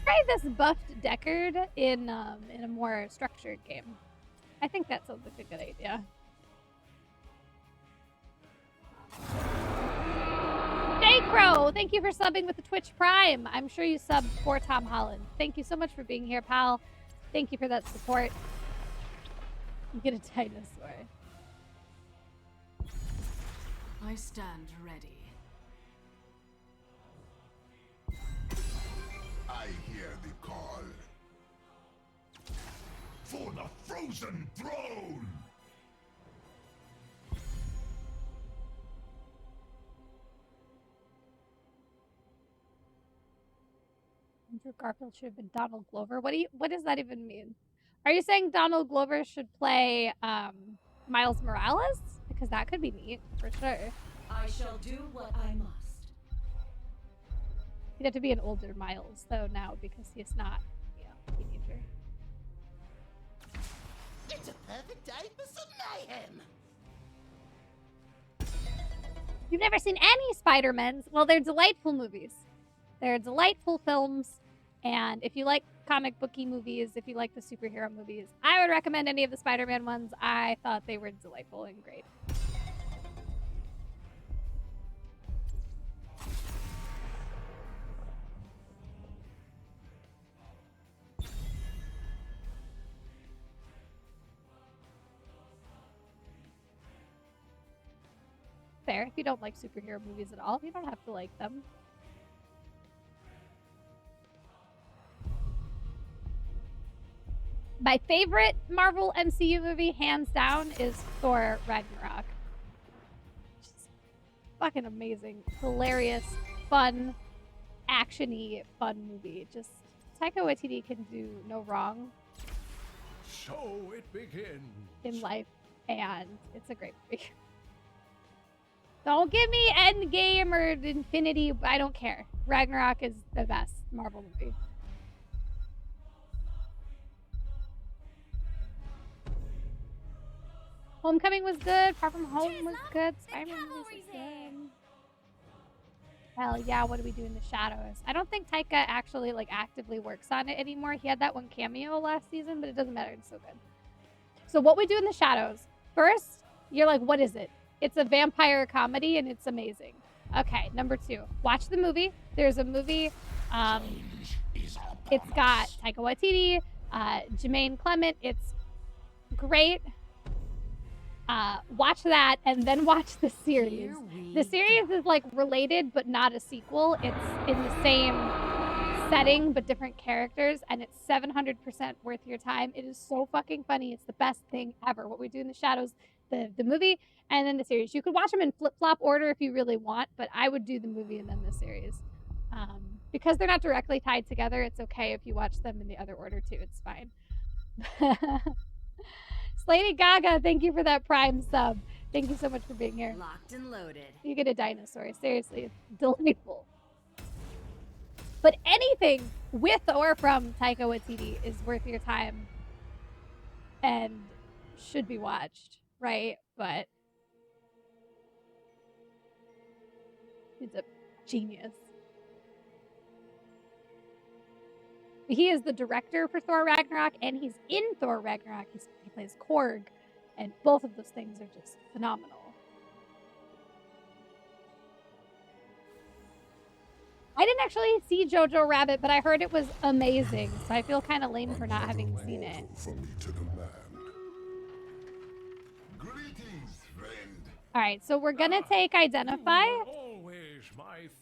try this buffed Deckard in a more structured game. I think that sounds like a good idea. Jay Crow, thank you for subbing with the Twitch Prime. I'm sure you subbed for Tom Holland. Thank you so much for being here, pal. Thank you for that support. Get a dinosaur. I stand ready. I hear the call. For the frozen throne! Andrew Garfield should have been Donald Glover. What does that even mean? Are you saying Donald Glover should play Miles Morales? Because that could be neat, for sure. I shall do what I must. He'd have to be an older Miles, though, now, because he's not, a teenager. It's a perfect day for some mayhem. You've never seen any Spider-Mans? Well, they're delightful movies. They're delightful films, and if you like comic booky movies, if you like the superhero movies, I would recommend any of the Spider-Man ones. I thought they were delightful and great. Fair. If you don't like superhero movies at all, you don't have to like them. My favorite Marvel MCU movie, hands down, is Thor Ragnarok. Just fucking amazing. Hilarious, fun, action-y, fun movie. Just Taika Waititi can do no wrong. So it begins. In life, and it's a great movie. Don't give me Endgame or Infinity. I don't care. Ragnarok is the best Marvel movie. Homecoming was good. Far From Home was good. Spider-Man was good. Hell yeah, what do we do in the shadows? I don't think Taika actually actively works on it anymore. He had that one cameo last season, but it doesn't matter. It's so good. So what we do in the shadows. First, you're like, what is it? It's a vampire comedy and it's amazing. Okay, number 2. Watch the movie. There's a movie. It's got Taika Waititi, Jermaine Clement. It's great. Watch that and then watch the series. The series is related but not a sequel. It's in the same setting but different characters, and it's 700% worth your time. It is so fucking funny. It's the best thing ever. What We Do in the Shadows, the movie, and then the series. You could watch them in flip-flop order if you really want, but I would do the movie and then the series. Because they're not directly tied together, it's okay if you watch them in the other order too. It's fine. Lady Gaga, thank you for that Prime sub. Thank you so much for being here. Locked and loaded. You get a dinosaur. Seriously, it's delightful. But anything with or from Taika Waititi is worth your time and should be watched, right? But he's a genius. He is the director for Thor Ragnarok, and he's in Thor Ragnarok. He plays Korg, and both of those things are just phenomenal. I didn't actually see Jojo Rabbit, but I heard it was amazing, so I feel kind of lame for not having seen it. All right, so we're gonna take Identify,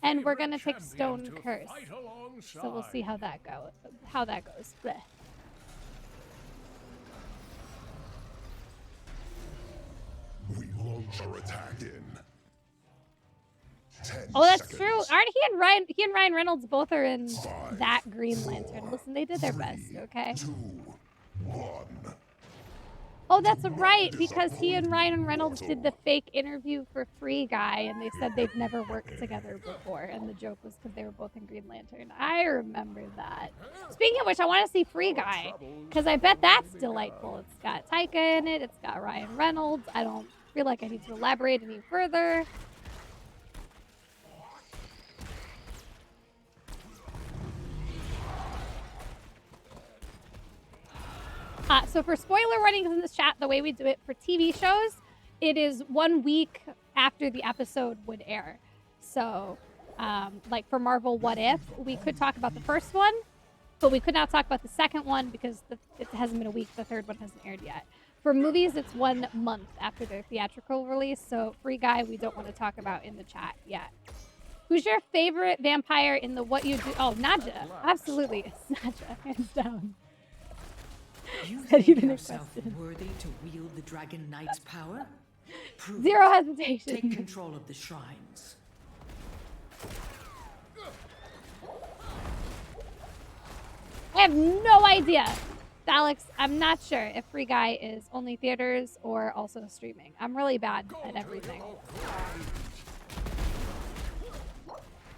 and we're gonna take Stone Curse. So we'll see how that goes. Blech. We launch our attack in 10 Oh, that's seconds. true. Aren't he and Ryan Reynolds both are in that Green Lantern? Listen, they did their best, okay? 2, 1. Oh, that's right, because he and Ryan Reynolds did the fake interview for Free Guy, and they said they've never worked together before, and the joke was because they were both in Green Lantern. I remember that. Speaking of which, I want to see Free Guy, because I bet that's delightful. It's got Taika in it, it's got Ryan Reynolds. I don't feel like I need to elaborate any further. So for spoiler warnings in this chat, the way we do it for TV shows, it is 1 week after the episode would air. So, like for Marvel What If, we could talk about the first one, but we could not talk about the second one because it hasn't been a week. The third one hasn't aired yet. For movies, it's 1 month after their theatrical release. So Free Guy, we don't want to talk about in the chat yet. Who's your favorite vampire in the What You Do? Oh, Nadja. Absolutely. It's Nadja, hands down. You Not think even a yourself question. worthy to wield the Dragon Knight's power? Prove Zero it. hesitation. Take control of the shrines. I have no idea. Alex, I'm not sure if Free Guy is only theaters or also streaming. I'm really bad at everything.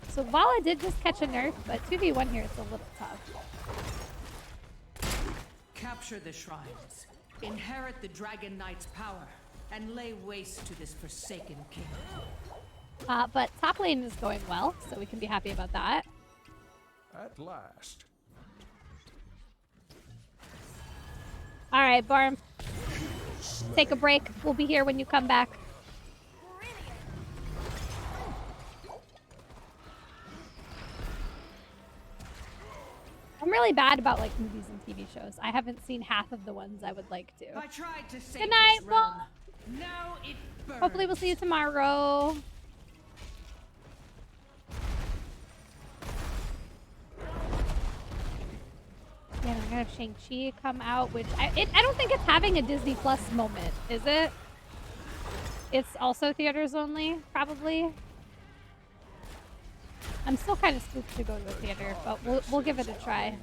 So Vala did just catch a nerf, but 2v1 here is a little tough. Capture the shrines. Inherit the Dragon Knight's power. And lay waste to this forsaken king. But top lane is going well, so we can be happy about that. At last. All right, Barm. Take a break. We'll be here when you come back. I'm really bad about like movies and TV shows. I haven't seen half of the ones I would like to. I tried to save Good night, this realm. Paul. Now it burns. Hopefully we'll see you tomorrow. Yeah, we're gonna have Shang-Chi come out, which I don't think it's having a Disney Plus moment, is it? It's also theaters only, probably. I'm still kind of spooked to go to a theater, but we'll give it a try.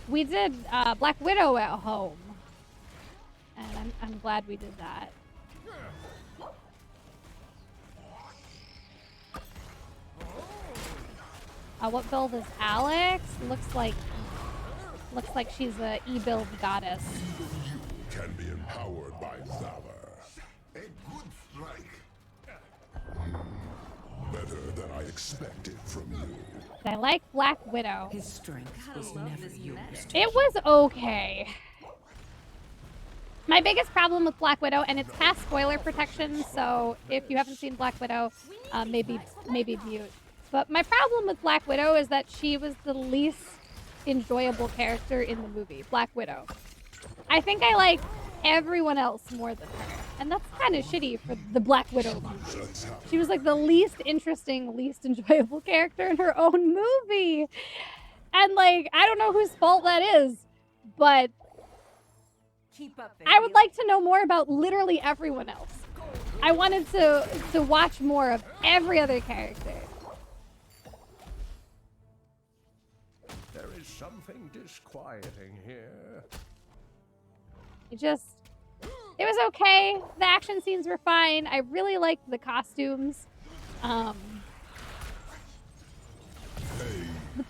We did Black Widow at home, and I'm glad we did that. What build is Alex? Looks like she's a E-build goddess. Can be empowered by valor. A good strike. Better than I expected from you. I like Black Widow. His strength was never used. It was okay. My biggest problem with Black Widow, and it's past spoiler protection, so if you haven't seen Black Widow, maybe mute. But my problem with Black Widow is that she was the least enjoyable character in the movie, Black Widow. I think I like everyone else more than her. And that's kind of shitty for the Black Widow movie. She was like the least interesting, least enjoyable character in her own movie. And like, I don't know whose fault that is, but I would like to know more about literally everyone else. I wanted to watch more of every other character. There is something disquieting here. It was okay. The action scenes were fine. I really liked the costumes. The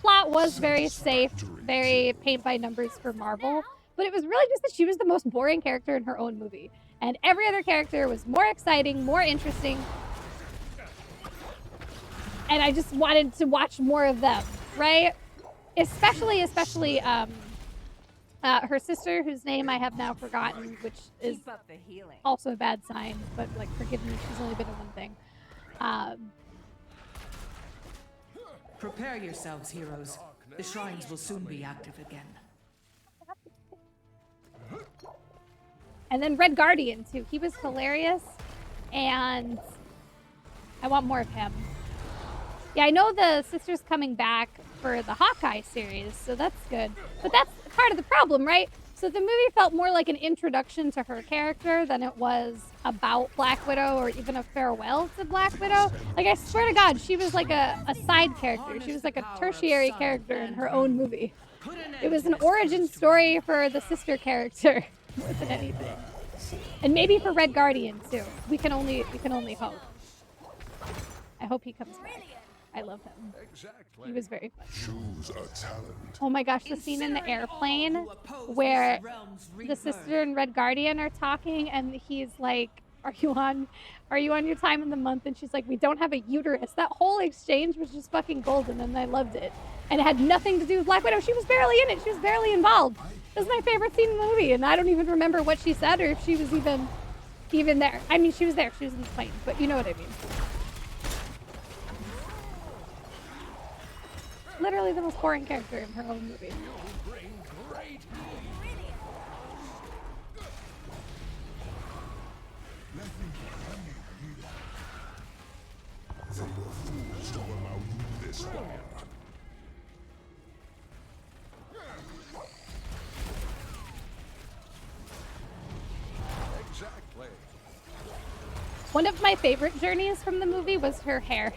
plot was very safe, very paint by numbers for Marvel. But it was really just that she was the most boring character in her own movie. And every other character was more exciting, more interesting. And I just wanted to watch more of them, right? Especially her sister, whose name I have now forgotten, which is also a bad sign, but like, forgive me, she's only been in one thing. Prepare yourselves, heroes. The shrines will soon be active again. And then Red Guardian, too. He was hilarious, and I want more of him. Yeah, I know the sister's coming back for the Hawkeye series, so that's good. But that's part of the problem, right? So the movie felt more like an introduction to her character than it was about Black Widow or even a farewell to Black Widow. Like, I swear to God, she was like a side character. She was like a tertiary character in her own movie. It was an origin story for the sister character more than anything. And maybe for Red Guardian, too. We can only hope. I hope he comes back. I love him. Exactly. He was very fun. Choose a talent. Oh my gosh, the scene in the airplane where the sister and Red Guardian are talking and he's like, Are you on your time in the month? And she's like, we don't have a uterus. That whole exchange was just fucking golden, and I loved it. And it had nothing to do with Black Widow. She was barely in it. She was barely involved. This is my favorite scene in the movie, and I don't even remember what she said or if she was even there. I mean, she was there. She was in the plane, but you know what I mean. Literally the most boring character in her own movie. They were fools to allow you this far. Exactly. One of my favorite journeys from the movie was her hair.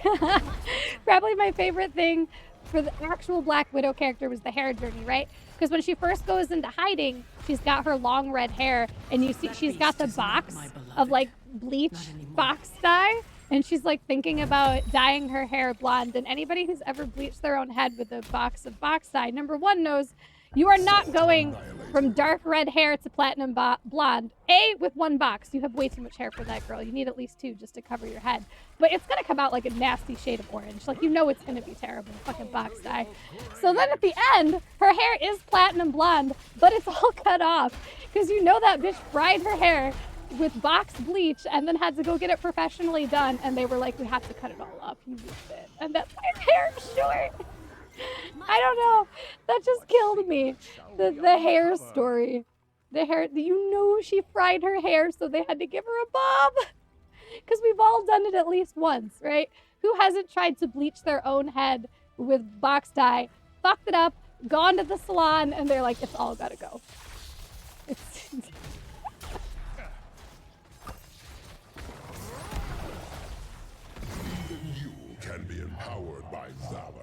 Probably my favorite thing for the actual Black Widow character was the hair journey, right? Because when she first goes into hiding, she's got her long red hair, and you see she's got the box of like bleach box dye, and she's like thinking about dyeing her hair blonde. And anybody who's ever bleached their own head with a box of box dye, number one, knows you are not going from dark red hair to platinum blonde. With one box. You have way too much hair for that, girl. You need at least two just to cover your head. But it's going to come out like a nasty shade of orange. Like, you know it's going to be terrible. Fucking box dye. So then at the end, her hair is platinum blonde, but it's all cut off. Because you know that bitch fried her hair with box bleach and then had to go get it professionally done. And they were like, we have to cut it all off. You used it. And that's why her hair is short. I don't know. That just killed me. The hair story. The hair, you know, she fried her hair, so they had to give her a bob. Because we've all done it at least once, right? Who hasn't tried to bleach their own head with box dye, fucked it up, gone to the salon, and they're like, it's all gotta go. You can be empowered by valor.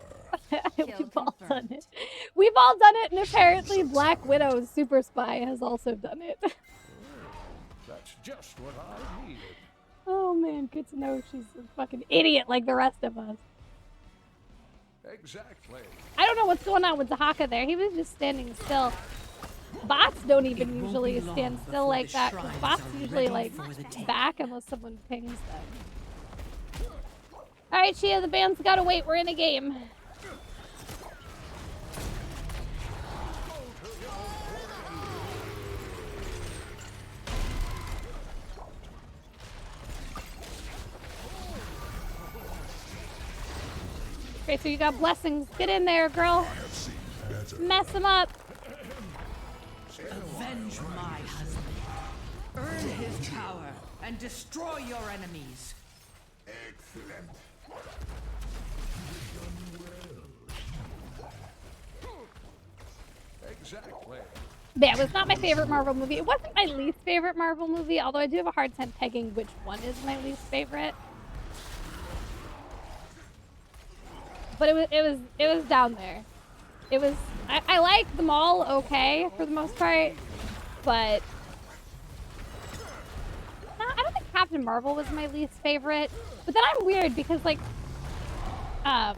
We've all done it. We've all done it, and apparently Black Widow's super spy has also done it. That's just what I needed. Oh man, good to know she's a fucking idiot like the rest of us. Exactly. I don't know what's going on with Taika there. He was just standing still. Bots don't even usually stand still like that. Bots usually like back unless someone pings them. Alright, Chia, the band's gotta wait. We're in a game. Okay, so you got blessings. Get in there, girl. Mess him up. Avenge my husband. Earn his power and destroy your enemies. Excellent. Exactly. Yeah, it was not my favorite Marvel movie. It wasn't my least favorite Marvel movie, although I do have a hard time pegging which one is my least favorite. But it was down there. It was I like them all okay for the most part, but no, I don't think Captain Marvel was my least favorite. But then I'm weird because like Iron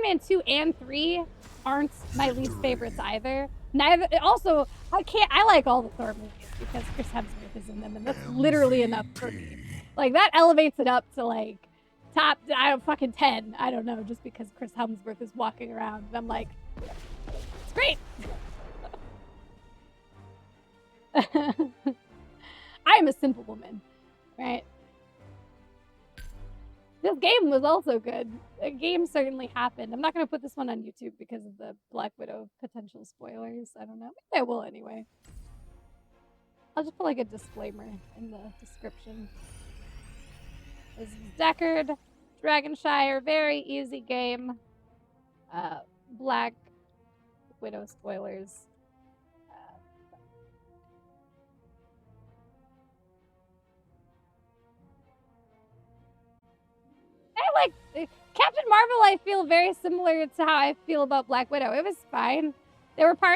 Man 2 and 3 aren't my least favorites either. Also, I like all the Thor movies because Chris Hemsworth is in them, and that's literally enough for me. Like, that elevates it up to, like, top, fucking 10. I don't know, just because Chris Hemsworth is walking around. And I'm like, it's great. I am a simple woman, right? This game was also good. The game certainly happened. I'm not going to put this one on YouTube because of the Black Widow potential spoilers. I don't know. Maybe I will anyway. I'll just put, like, a disclaimer in the description. This is Deckard, Dragonshire, very easy game. Black Widow spoilers. I like Captain Marvel. I feel very similar to how I feel about Black Widow. It was fine. There were parts